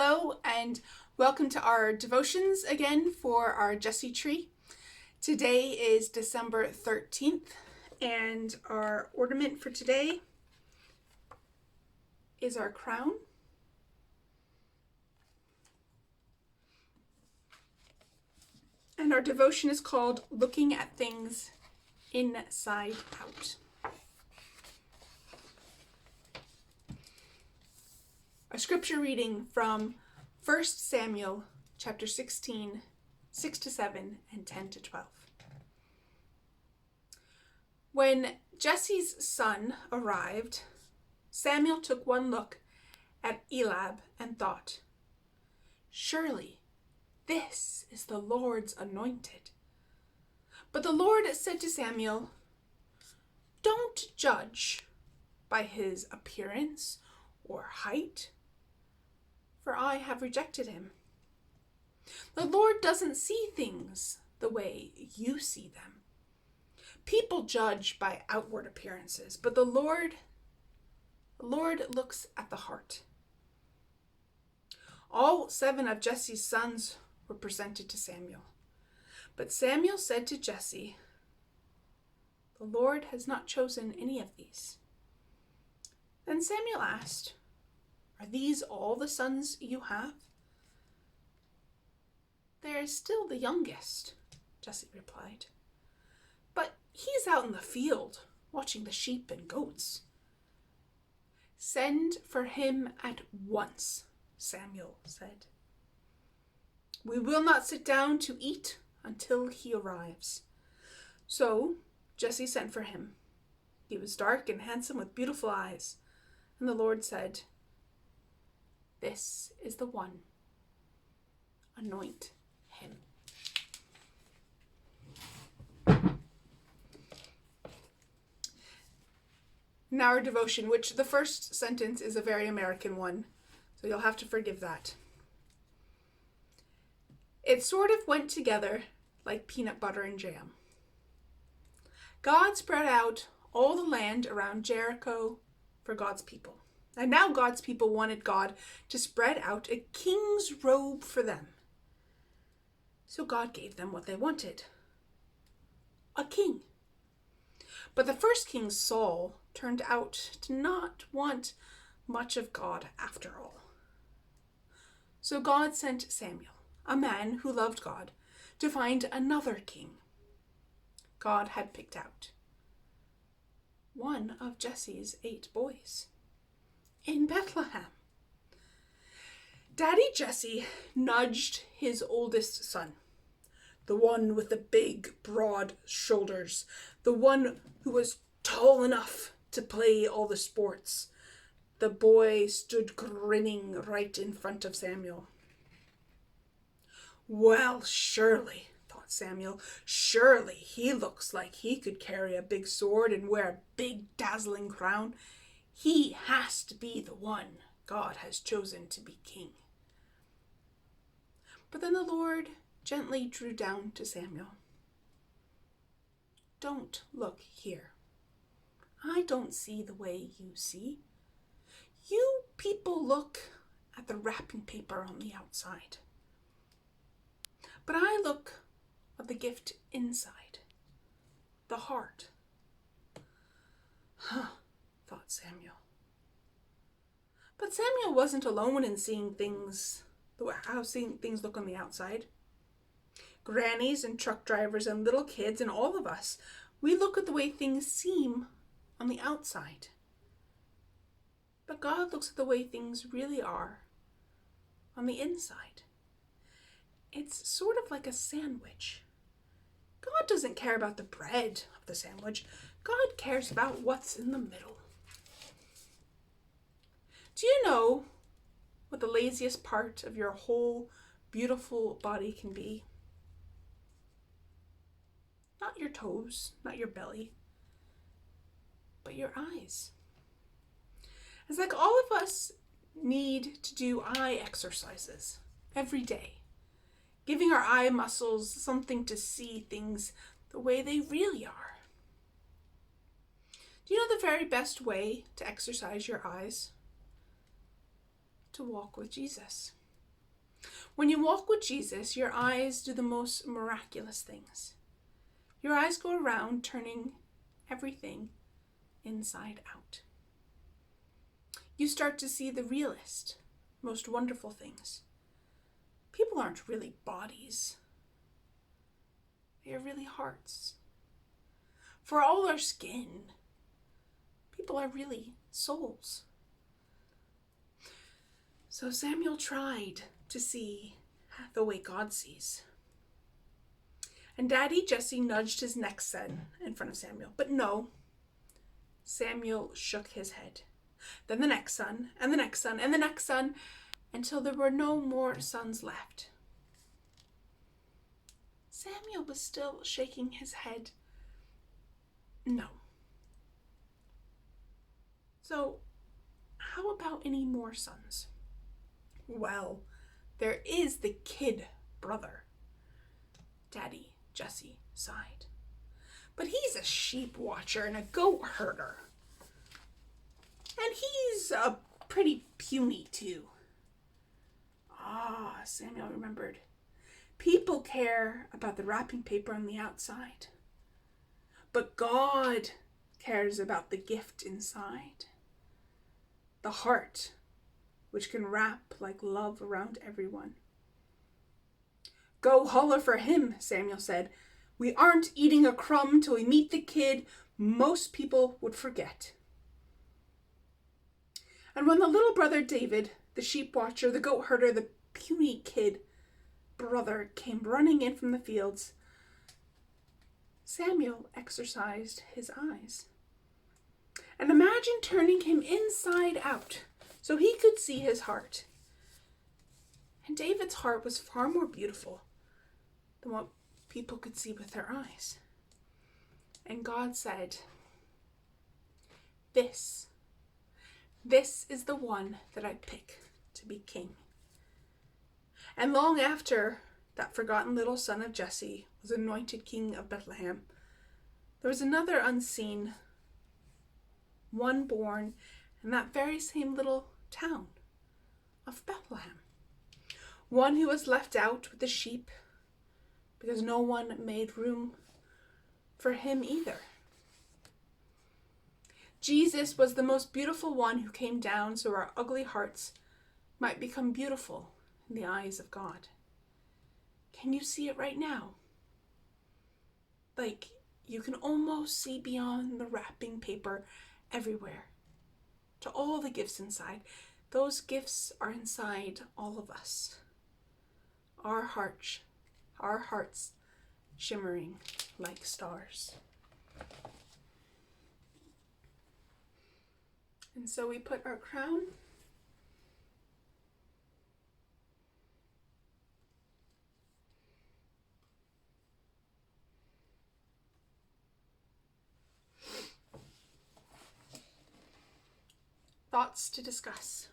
Hello and welcome to our devotions again for our Jesse tree. Today is December 13th and our ornament for today is our crown. And our devotion is called Looking at Things Inside Out. A scripture reading from 1 Samuel chapter 16, 6-7 and 10-12. When Jesse's son arrived, Samuel took one look at Eliab and thought, "Surely this is the Lord's anointed." But the Lord said to Samuel, "Don't judge by his appearance or height, for I have rejected him." The Lord doesn't see things the way you see them. People judge by outward appearances, but the Lord looks at the heart. All 7 of Jesse's sons were presented to Samuel. But Samuel said to Jesse, "The Lord has not chosen any of these." Then Samuel asked, "Are these all the sons you have?" "There is still the youngest," Jesse replied. "But he's out in the field watching the sheep and goats." "Send for him at once," Samuel said. "We will not sit down to eat until he arrives." So Jesse sent for him. He was dark and handsome with beautiful eyes. And the Lord said, "This is the one. Anoint him." Now our devotion, which the first sentence is a very American one, so you'll have to forgive that. It sort of went together like peanut butter and jam. God spread out all the land around Jericho for God's people. And now God's people wanted God to spread out a king's robe for them. So God gave them what they wanted: a king. But the first king, Saul, turned out to not want much of God after all. So God sent Samuel, a man who loved God, to find another king. God had picked out one of Jesse's 8 boys in Bethlehem. Daddy Jesse nudged his oldest son, the one with the big, broad shoulders, the one who was tall enough to play all the sports. The boy stood grinning right in front of Samuel. "Well, surely," thought Samuel, "surely he looks like he could carry a big sword and wear a big, dazzling crown. He has to be the one God has chosen to be king." But then the Lord gently drew down to Samuel. "Don't look here. I don't see the way you see. You people look at the wrapping paper on the outside. But I look at the gift inside, the heart." "Huh," thought Samuel. But Samuel wasn't alone in seeing things, how seeing things look on the outside. Grannies and truck drivers and little kids and all of us, we look at the way things seem on the outside. But God looks at the way things really are on the inside. It's sort of like a sandwich. God doesn't care about the bread of the sandwich. God cares about what's in the middle. Do you know what the laziest part of your whole beautiful body can be? Not your toes, not your belly, but your eyes. It's like all of us need to do eye exercises every day, giving our eye muscles something to see things the way they really are. Do you know the very best way to exercise your eyes? To walk with Jesus. When you walk with Jesus, your eyes do the most miraculous things. Your eyes go around turning everything inside out. You start to see the realest, most wonderful things. People aren't really bodies. They are really hearts. For all our skin, people are really souls. So Samuel tried to see the way God sees. And Daddy Jesse nudged his next son in front of Samuel. But no, Samuel shook his head. Then the next son, and the next son, and the next son, until there were no more sons left. Samuel was still shaking his head. No. So, how about any more sons? Well, there is the kid brother. Daddy Jesse sighed. But he's a sheep watcher and a goat herder. And he's pretty puny too. Samuel remembered. People care about the wrapping paper on the outside. But God cares about the gift inside. The heart, which can wrap like love around everyone. Go holler for him, Samuel said. We aren't eating a crumb till we meet the kid most people would forget. And when the little brother David, the sheep watcher, the goat herder, the puny kid brother came running in from the fields, Samuel exercised his eyes. And imagine turning him inside out so he could see his heart. And David's heart was far more beautiful than what people could see with their eyes. And God said, This is the one that I pick to be king. And long after that forgotten little son of Jesse was anointed king of Bethlehem, there was another unseen one born in that very same little town of Bethlehem. One who was left out with the sheep because no one made room for him either. Jesus was the most beautiful one who came down so our ugly hearts might become beautiful in the eyes of God. Can you see it right now? Like you can almost see beyond the wrapping paper everywhere to all the gifts inside. Those gifts are inside all of us. Our hearts shimmering like stars. And so we put our crown thoughts to discuss.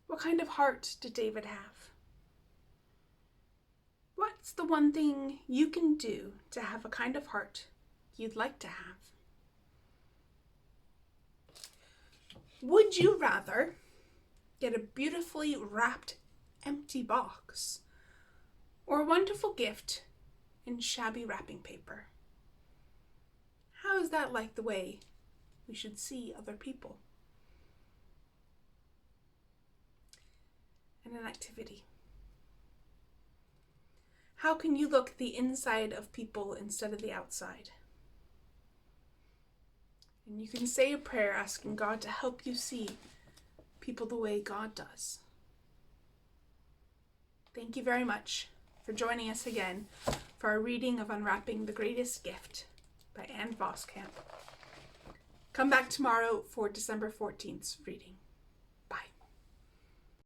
What kind of heart did David have? What's the one thing you can do to have a kind of heart you'd like to have? Would you rather get a beautifully wrapped empty box or a wonderful gift in shabby wrapping paper? How is that like the way we should see other people? And an activity. How can you look the inside of people instead of the outside? And you can say a prayer asking God to help you see people the way God does. Thank you very much for joining us again for our reading of Unwrapping the Greatest Gift by Anne Voskamp. Come back tomorrow for December 14th's reading.